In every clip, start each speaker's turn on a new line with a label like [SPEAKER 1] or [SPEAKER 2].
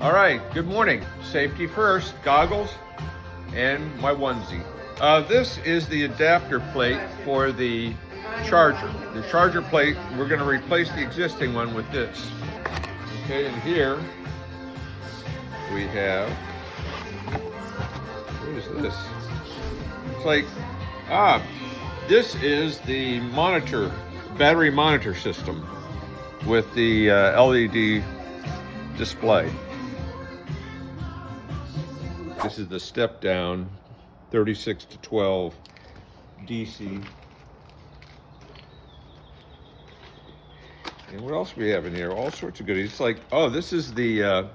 [SPEAKER 1] All right, good morning. Safety first, goggles, and my onesie. This is the adapter plate for the charger. The charger plate, we're going to replace the existing one with this. Okay, and here we have, what is this? It's like, this is the monitor, battery monitor system with the LED display. This is the step down 36 to 12 DC. And what else we have in here? All sorts of goodies. It's like, oh, this is the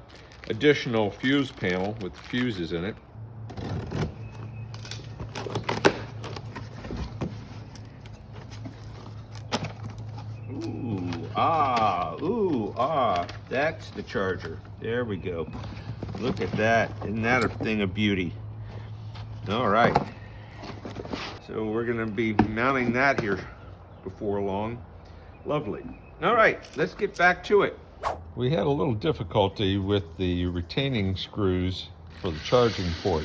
[SPEAKER 1] additional fuse panel with fuses in it. That's the charger. There we go. Look at that. Isn't that a thing of beauty? All right. So we're going to be mounting that here before long. Lovely. All right, let's get back to it. We had a little difficulty with the retaining screws for the charging port.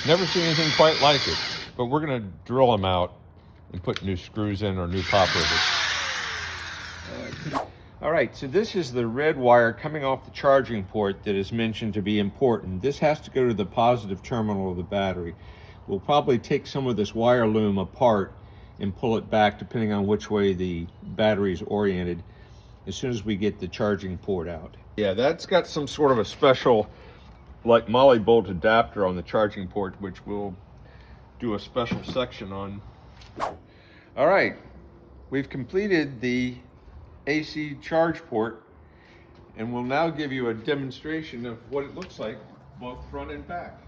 [SPEAKER 1] Never seen anything quite like it, but we're going to drill them out and put new screws in or new pop rivets. All right, so this is the red wire coming off the charging port that is mentioned to be important. This has to go to the positive terminal of the battery. We'll probably take some of this wire loom apart and pull it back depending on which way the battery is oriented as soon as we get the charging port out. Yeah, that's got some sort of a special like Molly bolt adapter on the charging port, which we'll do a special section on. All right, we've completed the AC charge port, and we'll now give you a demonstration of what it looks like both front and back.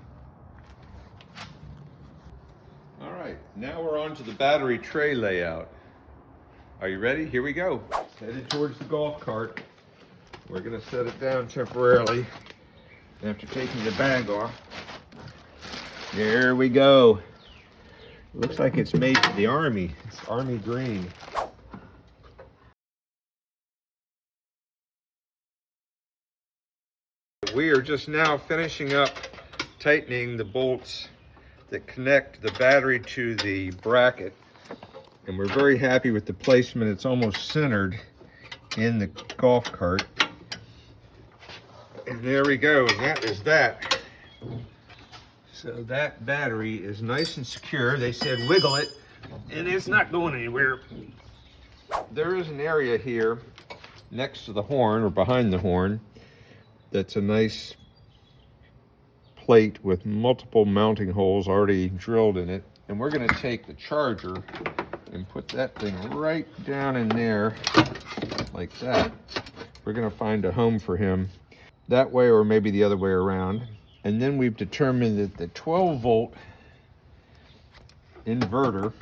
[SPEAKER 1] All right, now we're on to the battery tray layout. Are you ready? Here we go. Headed towards the golf cart. We're gonna set it down temporarily after taking the bag off. There we go. Looks like it's made for the Army. It's Army green. We are just now finishing up tightening the bolts that connect the battery to the bracket, and we're very happy with the placement. It's almost centered in the golf cart, and there we go. And that is that. So that battery is nice and secure. They said wiggle it, and it's not going anywhere. There is an area here next to the horn or behind the horn that's a nice plate with multiple mounting holes already drilled in it, and we're going to take the charger and put that thing right down in there like that. We're going to find a home for him that way, or maybe the other way around. And then we've determined that the 12-volt inverter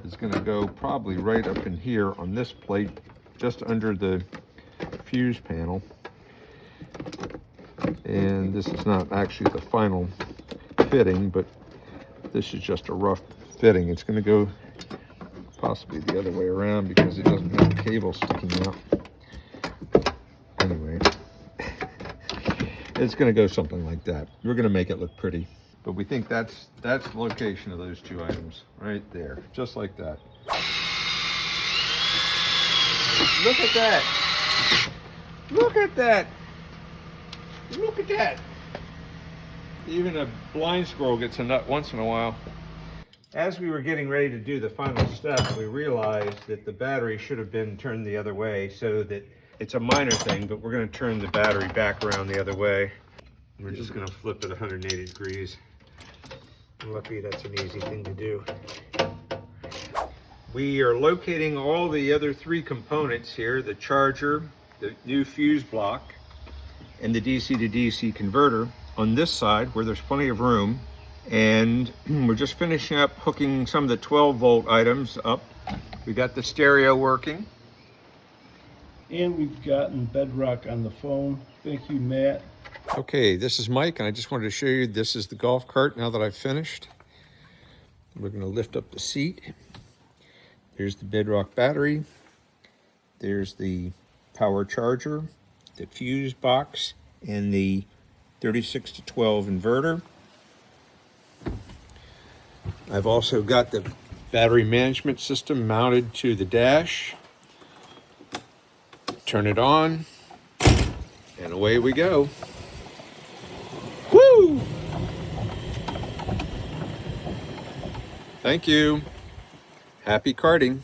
[SPEAKER 1] is going to go probably right up in here on this plate, just under the fuse panel. And this is not actually the final fitting, but this is just a rough fitting. It's going to go possibly the other way around because it doesn't have the cable sticking out. Anyway, it's going to go something like that. We're going to make it look pretty, but we think that's the location of those two items right there, just like that. Look at that! Look at that! Look at that! Even a blind squirrel gets a nut once in a while. As we were getting ready to do the final step, we realized that the battery should have been turned the other way, so that it's a minor thing, but we're going to turn the battery back around the other way. We're just going to flip it 180 degrees. Lucky that's an easy thing to do. We are locating all the other three components here: the charger, the new fuse block, and the DC to DC converter on this side where there's plenty of room. And we're just finishing up hooking some of the 12-volt items up. We got the stereo working.
[SPEAKER 2] And we've gotten Bedrock on the phone. Thank you, Matt.
[SPEAKER 1] Okay, this is Mike, and I just wanted to show you this is the golf cart now that I've finished. We're going to lift up the seat. There's the Bedrock battery. There's the power charger, the fuse box, and the 36 to 12 inverter. I've also got the battery management system mounted to the dash. Turn it on, and away we go. Woo! Thank you. Happy karting.